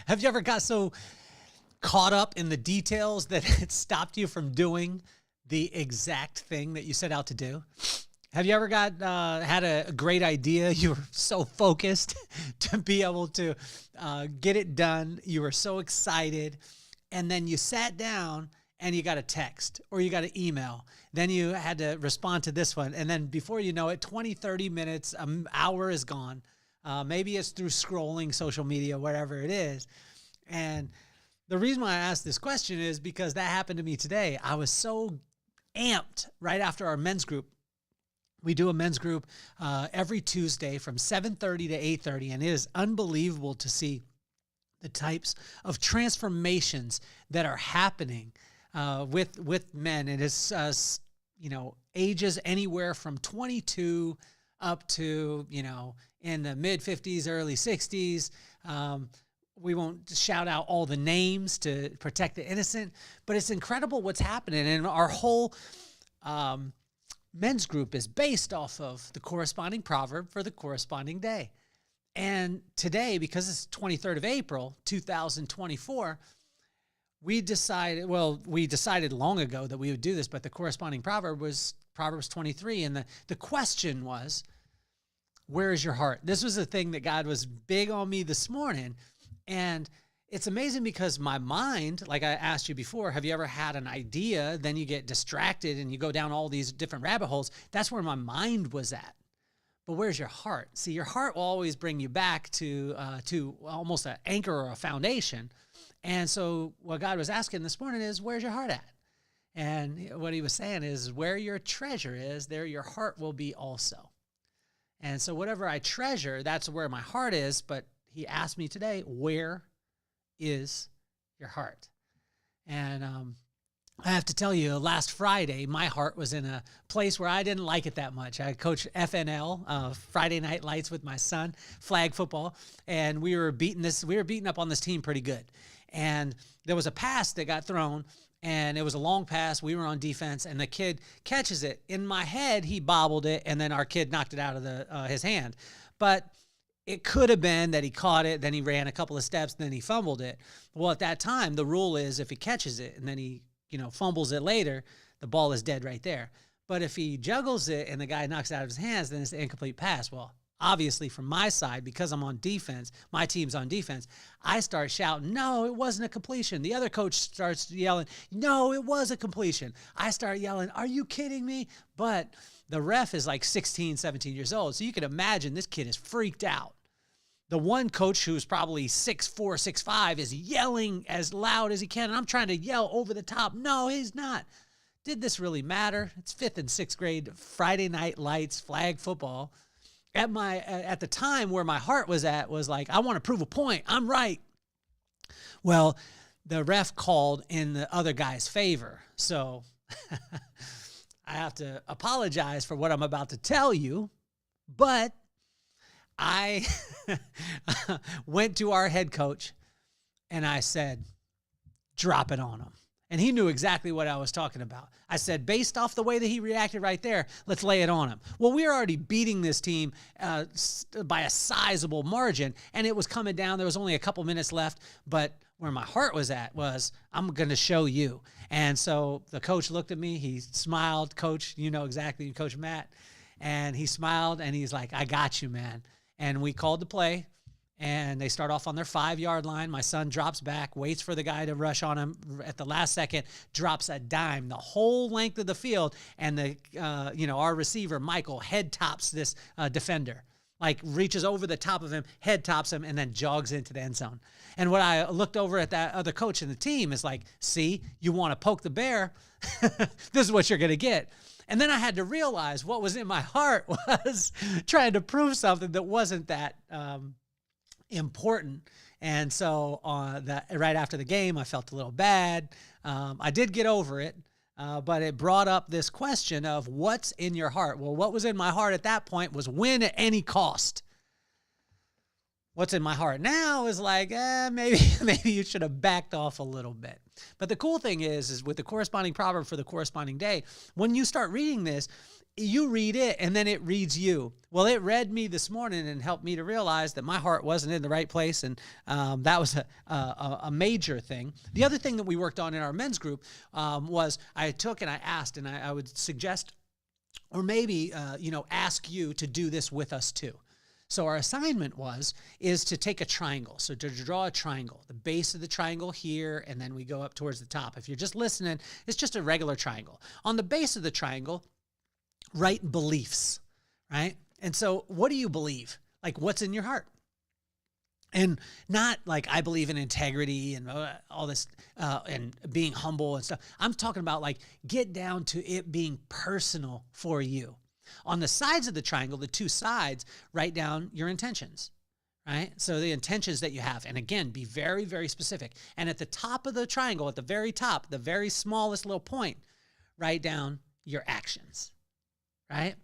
Have you ever got so caught up in the details that it stopped you from doing the exact thing that you set out to do? Have you ever had a great idea? You were so focused to be able to get it done. You were so excited. And then you sat down and you got a text or you got an email. Then you had to respond to this one. And then before you know it, 20, 30 minutes, an hour is gone. Maybe it's through scrolling social media, whatever it is. And the reason why I asked this question is because that happened to me today. I was so amped right after our men's group. We do a men's group every Tuesday from 7:30 to 8:30, and it is unbelievable to see the types of transformations that are happening with men. It is ages anywhere from 22 up to in the mid 50s, early 60s. We won't shout out all the names to protect the innocent, but it's incredible what's happening, and our whole men's group is based off of the corresponding proverb for the corresponding day. And today, because it's 23rd of April, 2024, we decided long ago that we would do this, but the corresponding proverb was Proverbs 23. And the question was, where is your heart? This was a thing that God was big on me this morning. And it's amazing because my mind, like I asked you before, have you ever had an idea, then you get distracted and you go down all these different rabbit holes? That's where my mind was at. But where's your heart? See, your heart will always bring you back to almost an anchor or a foundation. And so what God was asking this morning is, where's your heart at? And what he was saying is, where your treasure is, there your heart will be also. And so whatever I treasure, that's where my heart is. But he asked me today, where is your heart? And I have to tell you, last Friday, my heart was in a place where I didn't like it that much. I coached FNL, Friday Night Lights with my son, flag football, and we were beating up on this team pretty good. And there was a pass that got thrown, and it was a long pass. We were on defense, and the kid catches it. In my head, he bobbled it, and then our kid knocked it out of his hand. But it could have been that he caught it, then he ran a couple of steps, then he fumbled it. Well, at that time, the rule is if he catches it and then he fumbles it later, the ball is dead right there. But if he juggles it and the guy knocks it out of his hands, then it's an incomplete pass. Well, obviously from my side, because I'm on defense, my team's on defense, I start shouting, no, it wasn't a completion. The other coach starts yelling, no, it was a completion. I start yelling, are you kidding me? But the ref is like 16, 17 years old. So you can imagine this kid is freaked out. The one coach who's probably 6'4", 6'5", is yelling as loud as he can, and I'm trying to yell over the top. No, he's not. Did this really matter? It's 5th and 6th grade Friday Night Lights flag football. At the time where my heart was at was like, I want to prove a point. I'm right. Well, the ref called in the other guy's favor. So I have to apologize for what I'm about to tell you, but I went to our head coach and I said, drop it on him. And he knew exactly what I was talking about. I said, based off the way that he reacted right there, let's lay it on him. Well, we were already beating this team by a sizable margin, and it was coming down. There was only a couple minutes left, but where my heart was at was, I'm going to show you. And so the coach looked at me. He smiled. Coach, you know exactly, Coach Matt. And he smiled, and he's like, I got you, man. And we called the play. And they start off on their 5-yard line. My son drops back, waits for the guy to rush on him at the last second, drops a dime the whole length of the field. And our receiver, Michael, head tops this defender, like reaches over the top of him, head tops him, and then jogs into the end zone. And what I looked over at that other coach in the team is like, see, you want to poke the bear. This is what you're going to get. And then I had to realize what was in my heart was trying to prove something that wasn't that important. And so right after the game, I felt a little bad. I did get over it, but it brought up this question of what's in your heart. Well, what was in my heart at that point was win at any cost. What's in my heart now is like, maybe you should have backed off a little bit. But the cool thing is with the corresponding proverb for the corresponding day, when you start reading this, you read it and then it reads you. Well, it read me this morning and helped me to realize that my heart wasn't in the right place. And that was a major thing. The other thing that we worked on in our men's group was I took and I asked, and I would suggest, or maybe, ask you to do this with us too. So our assignment is to take a triangle. So to draw a triangle, the base of the triangle here, and then we go up towards the top. If you're just listening, it's just a regular triangle. On the base of the triangle, write beliefs, right? And so what do you believe? Like, what's in your heart? And not like, I believe in integrity and all this and being humble and stuff. I'm talking about like, get down to it being personal for you. On the sides of the triangle, the two sides, write down your intentions, right? So the intentions that you have. And again, be very, very specific. And at the top of the triangle, at the very top, the very smallest little point, write down your actions, right?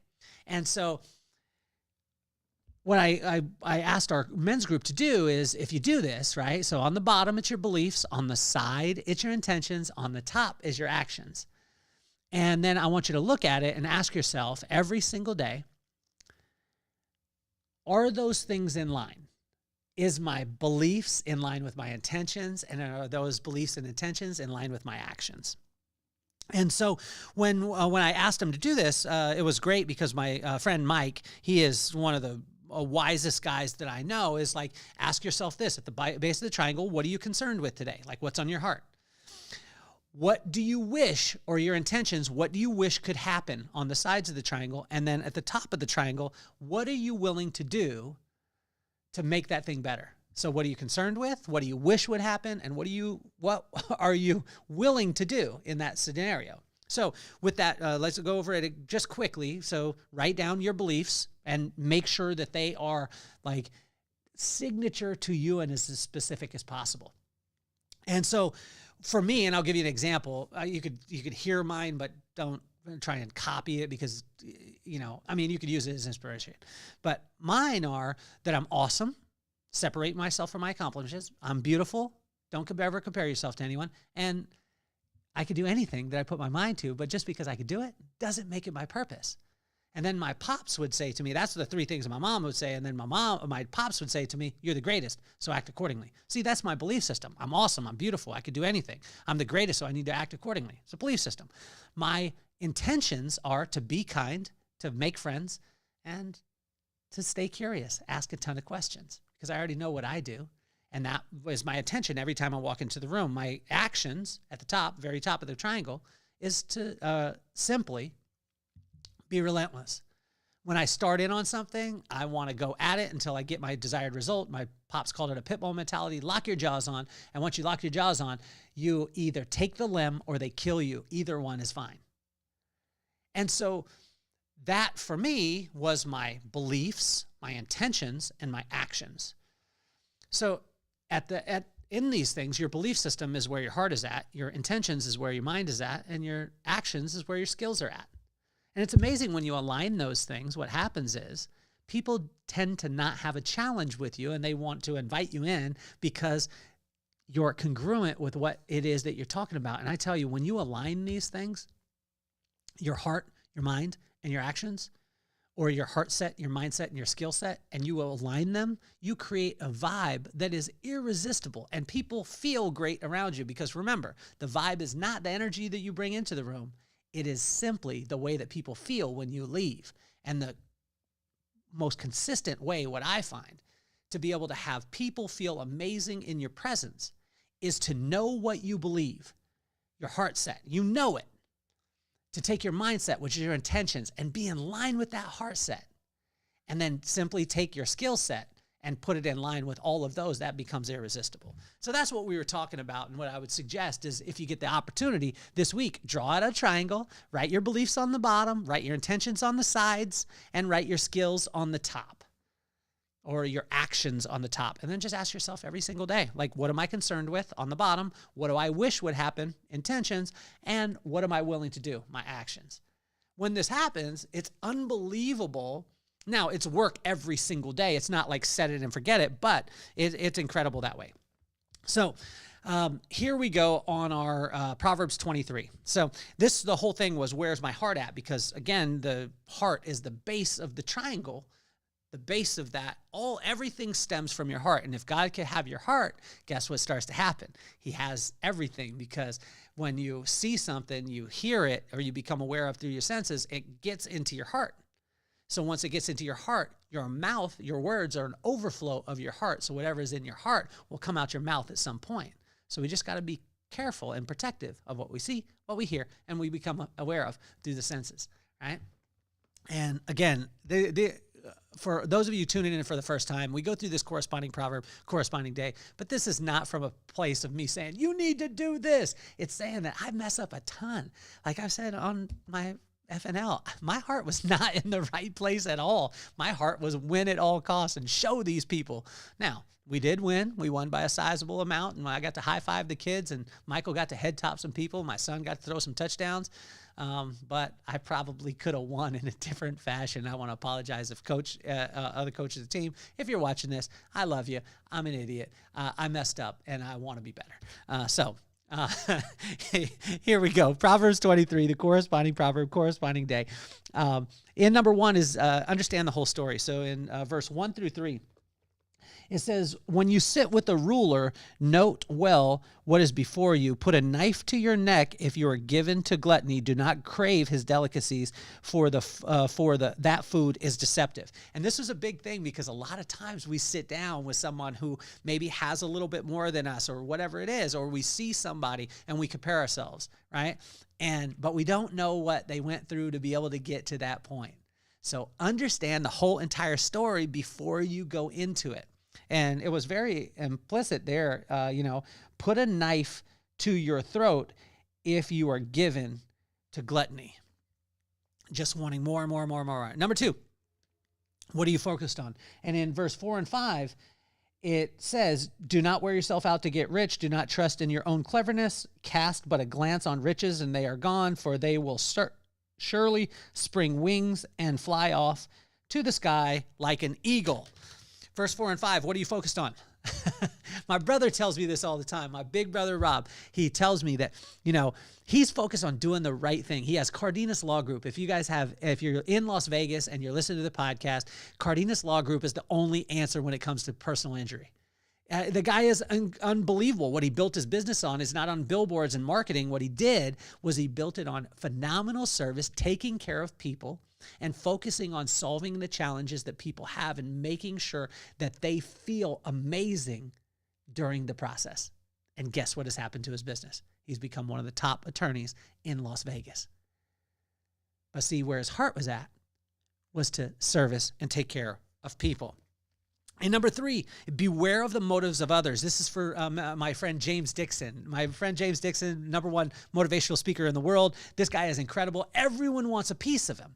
And so what I asked our men's group to do is, if you do this, right? So on the bottom, it's your beliefs. On the side, it's your intentions. On the top is your actions. And then I want you to look at it and ask yourself every single day, are those things in line? Is my beliefs in line with my intentions? And are those beliefs and intentions in line with my actions? And so when I asked him to do this, it was great because my friend Mike, he is one of the wisest guys that I know, is like, ask yourself this at the base of the triangle, what are you concerned with today? Like, what's on your heart? What do you wish, or your intentions, what do you wish could happen on the sides of the triangle? And then at the top of the triangle, what are you willing to do to make that thing better? So what are you concerned with? What do you wish would happen? And what are you willing to do in that scenario? So with that, let's go over it just quickly. So write down your beliefs and make sure that they are like signature to you and as specific as possible. And so for me, and I'll give you an example, you could hear mine, but don't try and copy it because, you could use it as inspiration. But mine are that I'm awesome, separate myself from my accomplishments, I'm beautiful, don't ever compare yourself to anyone, and I could do anything that I put my mind to, but just because I could do it doesn't make it my purpose. And then my pops would say to me, that's the three things my mom would say. And then my pops would say to me, you're the greatest, so act accordingly. See, that's my belief system. I'm awesome. I'm beautiful. I could do anything. I'm the greatest, so I need to act accordingly. It's a belief system. My intentions are to be kind, to make friends, and to stay curious, ask a ton of questions, because I already know what I do. And that was my intention every time I walk into the room. My actions at the top, very top of the triangle, is to simply be relentless. When I start in on something, I want to go at it until I get my desired result. My pops called it a pit bull mentality. Lock your jaws on. And once you lock your jaws on, you either take the limb or they kill you. Either one is fine. And so that for me was my beliefs, my intentions, and my actions. So in these things, your belief system is where your heart is at, your intentions is where your mind is at, and your actions is where your skills are at. And it's amazing when you align those things, what happens is people tend to not have a challenge with you and they want to invite you in because you're congruent with what it is that you're talking about. And I tell you, when you align these things, your heart, your mind, and your actions, or your heart set, your mindset, and your skill set, and you align them, you create a vibe that is irresistible and people feel great around you. Because remember, the vibe is not the energy that you bring into the room. It is simply the way that people feel when you leave. And the most consistent way, what I find, to be able to have people feel amazing in your presence is to know what you believe, your heart set. You know it. To take your mindset, which is your intentions, and be in line with that heart set. And then simply take your skill set and put it in line with all of those, that becomes irresistible. So that's what we were talking about. And what I would suggest is, if you get the opportunity this week, draw out a triangle, write your beliefs on the bottom, write your intentions on the sides, and write your skills on the top, or your actions on the top. And then just ask yourself every single day, like, what am I concerned with on the bottom? What do I wish would happen? Intentions. And what am I willing to do? My actions. When this happens, it's unbelievable. Now, it's work every single day. It's not like set it and forget it, but it's incredible that way. So Here we go on our Proverbs 23. So the whole thing was, where's my heart at? Because again, the heart is the base of the triangle. The base of that, everything stems from your heart. And if God can have your heart, guess what starts to happen? He has everything, because when you see something, you hear it, or you become aware of through your senses, it gets into your heart. So once it gets into your heart, your mouth, your words are an overflow of your heart. So whatever is in your heart will come out your mouth at some point. So we just got to be careful and protective of what we see, what we hear, and we become aware of through the senses, right? And again, for those of you tuning in for the first time, we go through this corresponding proverb, corresponding day, but this is not from a place of me saying, you need to do this. It's saying that I mess up a ton. Like I've said on my FNL, my heart was not in the right place at all. My heart was win at all costs and show these people. Now, we did win. We won by a sizable amount, and I got to high-five the kids, and Michael got to head-top some people. My son got to throw some touchdowns. But I probably could have won in a different fashion. I want to apologize if other coaches of the team, if you're watching this, I love you. I'm an idiot. I messed up, and I want to be better. Here we go. Proverbs 23, the corresponding proverb, corresponding day. In number 1 is understand the whole story. So in verse 1 through 3, it says, when you sit with a ruler, note well what is before you. Put a knife to your neck if you are given to gluttony. Do not crave his delicacies, for that food is deceptive. And this is a big thing, because a lot of times we sit down with someone who maybe has a little bit more than us, or whatever it is, or we see somebody and we compare ourselves, right? But we don't know what they went through to be able to get to that point. So understand the whole entire story before you go into it. And it was very implicit there, put a knife to your throat if you are given to gluttony. Just wanting more and more and more and more. Number 2, what are you focused on? And in verse 4 and 5, it says, do not wear yourself out to get rich. Do not trust in your own cleverness. Cast but a glance on riches, and they are gone, for they will surely spring wings and fly off to the sky like an eagle. Verse 4 and 5, what are you focused on? My brother tells me this all the time. My big brother, Rob, he tells me that, he's focused on doing the right thing. He has Cardenas Law Group. If you're in Las Vegas and you're listening to the podcast, Cardenas Law Group is the only answer when it comes to personal injury. The guy is unbelievable. What he built his business on is not on billboards and marketing. What he did was he built it on phenomenal service, taking care of people, and focusing on solving the challenges that people have and making sure that they feel amazing during the process. And guess what has happened to his business? He's become one of the top attorneys in Las Vegas. But see, where his heart was at was to service and take care of people. And number 3, beware of the motives of others. This is for my friend James Dixon. My friend James Dixon, #1 motivational speaker in the world. This guy is incredible. Everyone wants a piece of him.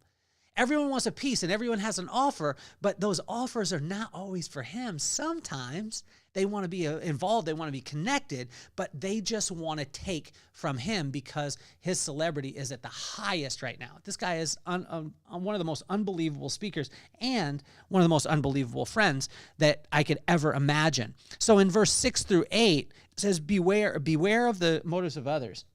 Everyone wants a piece, and everyone has an offer, but those offers are not always for him. Sometimes they want to be involved, they want to be connected, but they just want to take from him because his celebrity is at the highest right now. This guy is one of the most unbelievable speakers and one of the most unbelievable friends that I could ever imagine. So in verse 6 through 8, it says, beware of the motives of others.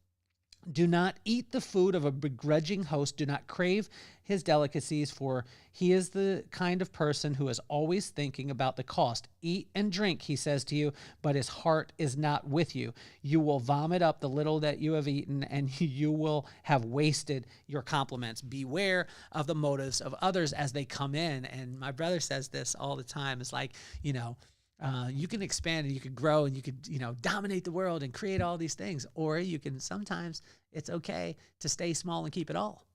Do not eat the food of a begrudging host. Do not crave his delicacies, for he is the kind of person who is always thinking about the cost. Eat and drink, he says to you, but his heart is not with you. You will vomit up the little that you have eaten, and you will have wasted your compliments. Beware of the motives of others as they come in. And my brother says this all the time. It's like, you can expand and you could grow and you could, dominate the world and create all these things. Or you can, sometimes it's okay to stay small and keep it all.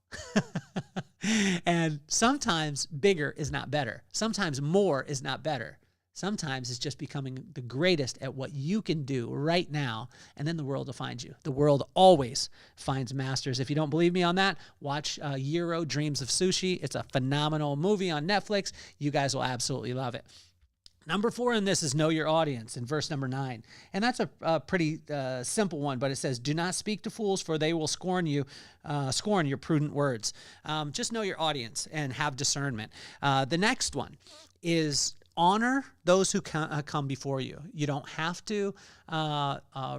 And sometimes bigger is not better. Sometimes more is not better. Sometimes it's just becoming the greatest at what you can do right now, and then the world will find you. The world always finds masters. If you don't believe me on that, watch Euro Dreams of Sushi. It's a phenomenal movie on Netflix. You guys will absolutely love it. Number 4 in this is know your audience in verse number 9. And that's a pretty simple one, but it says, do not speak to fools, for they will scorn your prudent words. Just know your audience and have discernment. The next one is honor those who come before you. You don't have to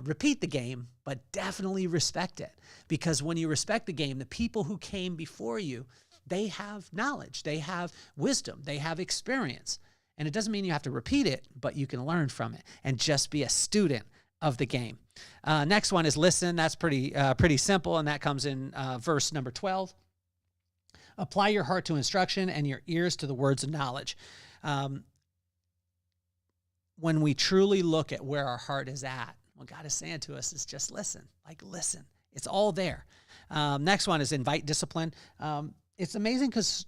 repeat the game, but definitely respect it. Because when you respect the game, the people who came before you, they have knowledge, they have wisdom, they have experience. And it doesn't mean you have to repeat it, but you can learn from it and just be a student of the game. Next one is listen. That's pretty simple, and that comes in verse number 12. Apply your heart to instruction and your ears to the words of knowledge. When we truly look at where our heart is at, what God is saying to us is just listen. Like, listen. It's all there. Next one is invite discipline. It's amazing because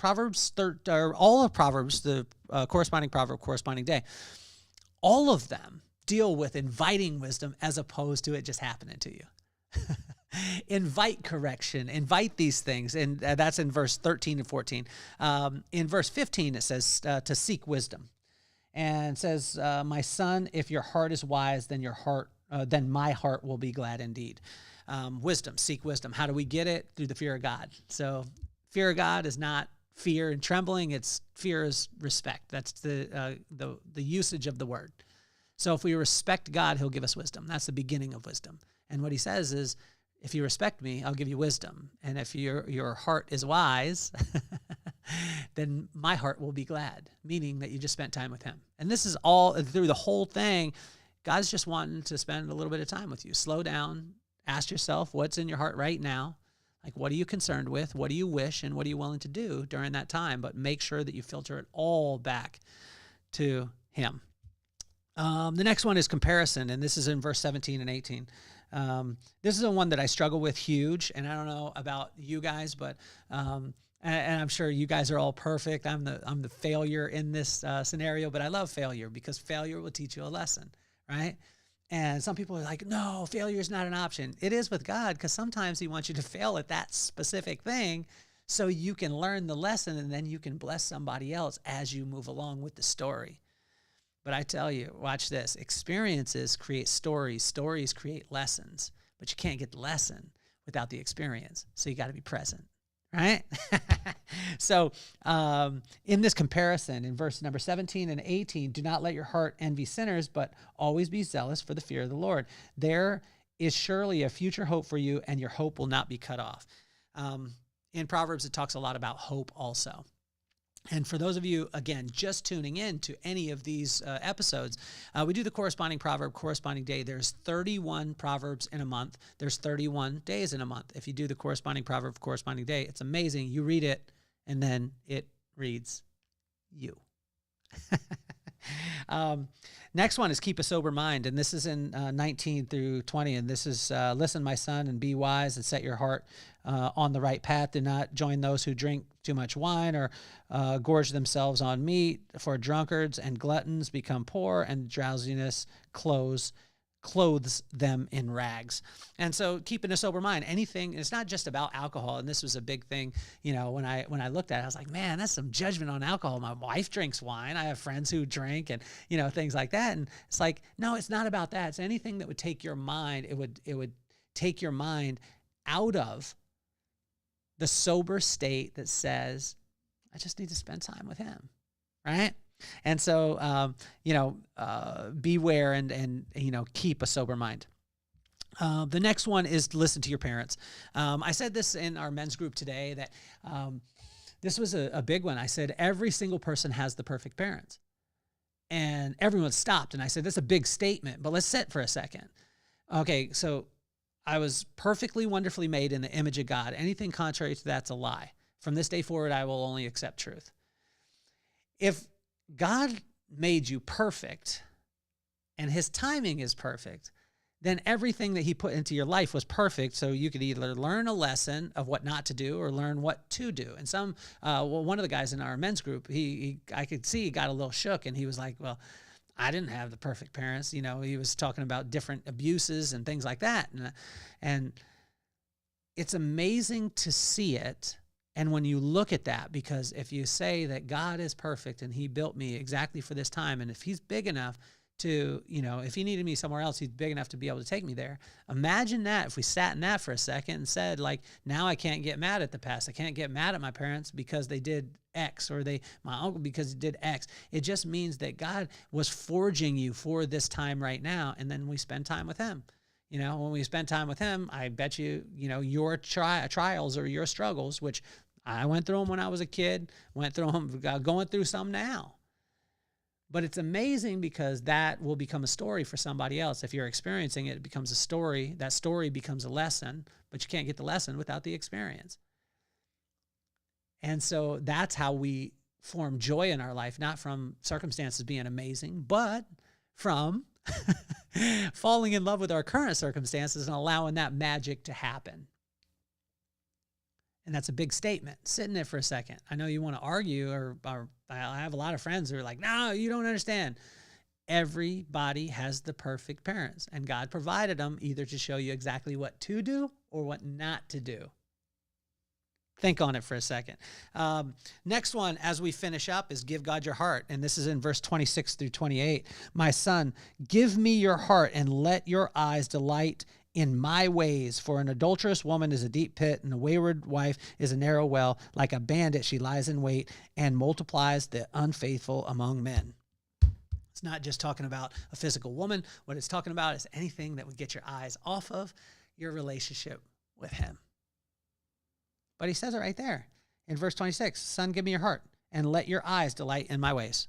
all of Proverbs, the corresponding proverb, corresponding day, all of them deal with inviting wisdom as opposed to it just happening to you. Invite correction, invite these things. And that's in verse 13 and 14. In verse 15, it says to seek wisdom. And it says, my son, if your heart is wise, then my heart will be glad indeed. Wisdom, seek wisdom. How do we get it? Through the fear of God. So fear of God is not fear and trembling. It's fear is respect. That's the usage of the word. So if we respect God, he'll give us wisdom. That's the beginning of wisdom. And what he says is, if you respect me, I'll give you wisdom. And if your heart is wise, then my heart will be glad, meaning that you just spent time with him. And this is all through the whole thing. God's just wanting to spend a little bit of time with you. Slow down. Ask yourself what's in your heart right now. Like, what are you concerned with? What do you wish? And what are you willing to do during that time? But make sure that you filter it all back to him. The next one is comparison, and this is in verse 17 and 18. This is the one that I struggle with huge, and I don't know about you guys, but and I'm sure you guys are all perfect. I'm the failure in this scenario, but I love failure because failure will teach you a lesson, right? And some people are like, no, failure is not an option. It is with God, because sometimes he wants you to fail at that specific thing so you can learn the lesson, and then you can bless somebody else as you move along with the story. But I tell you, watch this. Experiences create stories. Stories create lessons. But you can't get the lesson without the experience. So you got to be present, right? So in this comparison, in verse number 17 and 18, do not let your heart envy sinners, but always be zealous for the fear of the Lord. There is surely a future hope for you, and your hope will not be cut off. In Proverbs, it talks a lot about hope also. And for those of you, again, just tuning in to any of these episodes, we do the corresponding proverb, corresponding day. There's 31 proverbs in a month. There's 31 days in a month. If you do the corresponding proverb, corresponding day, it's amazing. You read it, and then it reads you. Next one is keep a sober mind, and this is in 19 through 20, and this is listen, my son, and be wise and set your heart on the right path. Do not join those who drink too much wine or gorge themselves on meat, for drunkards and gluttons become poor, and drowsiness clothes them in rags. And so keeping a sober mind, anything, it's not just about alcohol. And this was a big thing, when I looked at it, I was like, man, that's some judgment on alcohol. My wife drinks wine. I have friends who drink and, things like that. And it's like, no, it's not about that. It's anything that would take your mind. It would take your mind out of the sober state that says, I just need to spend time with him. Right. And so, beware and keep a sober mind. The next one is listen to your parents. I said this in our men's group today that this was a big one. I said, every single person has the perfect parents. And everyone stopped. And I said, that's a big statement, but let's sit for a second. Okay, so I was perfectly, wonderfully made in the image of God. Anything contrary to that's a lie. From this day forward, I will only accept truth. If God made you perfect and his timing is perfect, then everything that he put into your life was perfect. So you could either learn a lesson of what not to do or learn what to do. And one of the guys in our men's group, I could see he got a little shook, and he was like, well, I didn't have the perfect parents. He was talking about different abuses and things like that. And it's amazing to see it. And when you look at that, because if you say that God is perfect and he built me exactly for this time, and if he's big enough to, if he needed me somewhere else, he's big enough to be able to take me there. Imagine that if we sat in that for a second and said, like, now I can't get mad at the past. I can't get mad at my parents because they did X, or my uncle because he did X. It just means that God was forging you for this time right now. And then we spend time with him. When we spend time with him, I bet you, your trials or your struggles, which I went through them when I was a kid, went through them, going through some now. But it's amazing because that will become a story for somebody else. If you're experiencing it, it becomes a story. That story becomes a lesson, but you can't get the lesson without the experience. And so that's how we form joy in our life, not from circumstances being amazing, but from falling in love with our current circumstances and allowing that magic to happen. And that's a big statement. Sit in it for a second. I know you want to argue, or I have a lot of friends who are like, no, you don't understand. Everybody has the perfect parents, and God provided them either to show you exactly what to do or what not to do. Think on it for a second. Next one, as we finish up, is give God your heart. And this is in verse 26 through 28. My son, give me your heart and let your eyes delight in my ways. For an adulterous woman is a deep pit, and a wayward wife is a narrow well. Like a bandit, she lies in wait and multiplies the unfaithful among men. It's not just talking about a physical woman. What it's talking about is anything that would get your eyes off of your relationship with him. But he says it right there in verse 26, son, give me your heart and let your eyes delight in my ways.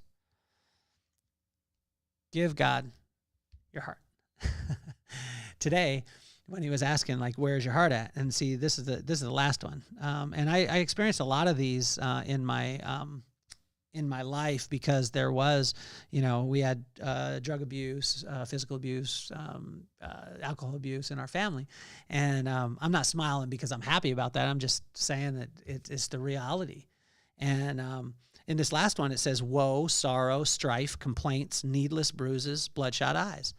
Give God your heart. Today, when he was asking, like, where's your heart at? And see, this is the last one. And I experienced a lot of these in my life, because there was, we had drug abuse, physical abuse, alcohol abuse in our family. And I'm not smiling because I'm happy about that. I'm just saying that it's the reality. And in this last one, it says, woe, sorrow, strife, complaints, needless bruises, bloodshot eyes.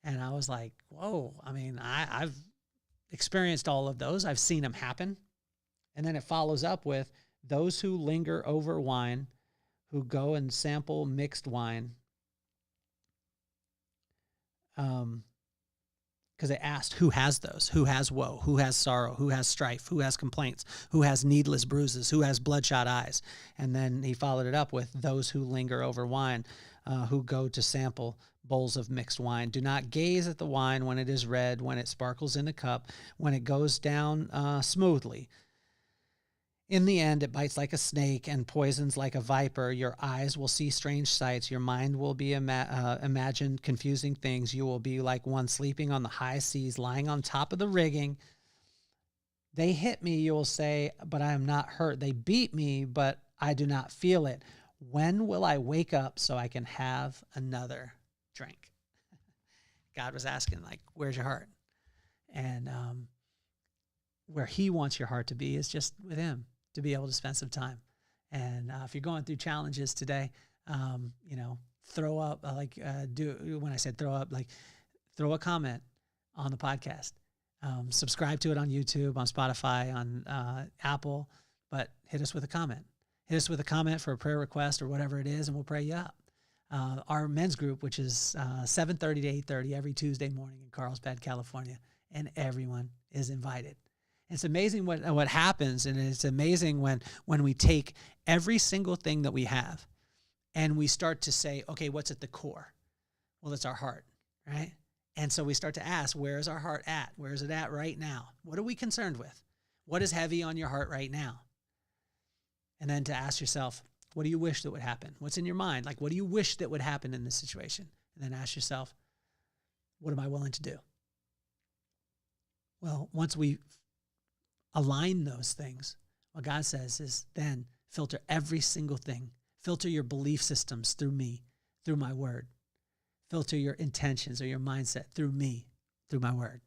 And I was like, whoa, I mean, I've experienced all of those. I've seen them happen. And then it follows up with those who linger over wine, who go and sample mixed wine. Because it asked, who has those? Who has woe? Who has sorrow? Who has strife? Who has complaints? Who has needless bruises? Who has bloodshot eyes? And then he followed it up with those who linger over wine, who go to sample bowls of mixed wine. Do not gaze at the wine when it is red, when it sparkles in the cup, when it goes down smoothly. In the end, it bites like a snake and poisons like a viper. Your eyes will see strange sights. Your mind will be imagine confusing things. You will be like one sleeping on the high seas, lying on top of the rigging. They hit me, you will say, but I am not hurt. They beat me, but I do not feel it. When will I wake up so I can have another drink? God was asking, like, where's your heart? And where he wants your heart to be is just with him, to be able to spend some time. And if you're going through challenges today, throw up, when I said throw up, like, throw a comment on the podcast. Subscribe to it on YouTube, on Spotify, on Apple, but hit us with a comment. Hit us with a comment for a prayer request or whatever it is, and we'll pray you up. Our men's group, which is 7:30 to 8:30 every Tuesday morning in Carlsbad, California, and everyone is invited. It's amazing what happens, and it's amazing when we take every single thing that we have and we start to say, okay, what's at the core? Well, it's our heart, right? And so we start to ask, where is our heart at? Where is it at right now? What are we concerned with? What is heavy on your heart right now? And then to ask yourself, what do you wish that would happen? What's in your mind? Like, what do you wish that would happen in this situation? And then ask yourself, what am I willing to do? Well, once we align those things, what God says is then filter every single thing. Filter your belief systems through me, through my word. Filter your intentions or your mindset through me, through my word.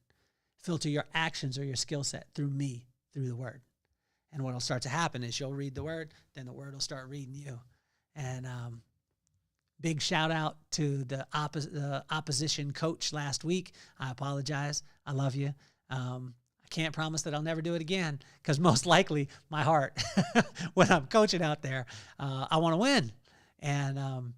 Filter your actions or your skill set through me, through the word. And what will start to happen is you'll read the word, then the word will start reading you. And big shout out to the opposition coach last week. I apologize. I love you. I can't promise that I'll never do it again, because most likely my heart, when I'm coaching out there, I want to win. And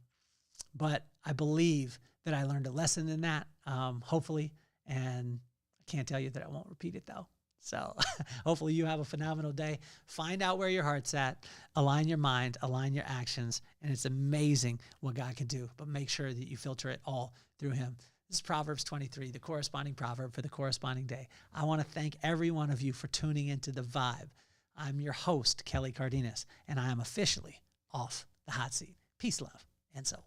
but I believe that I learned a lesson in that, hopefully. And I can't tell you that I won't repeat it though. So hopefully you have a phenomenal day. Find out where your heart's at, align your mind, align your actions, and it's amazing what God can do. But make sure that you filter it all through him. This is Proverbs 23, the corresponding proverb for the corresponding day. I want to thank every one of you for tuning into The Vibe. I'm your host, Kelly Cardenas, and I am officially off the hot seat. Peace, love, and soul.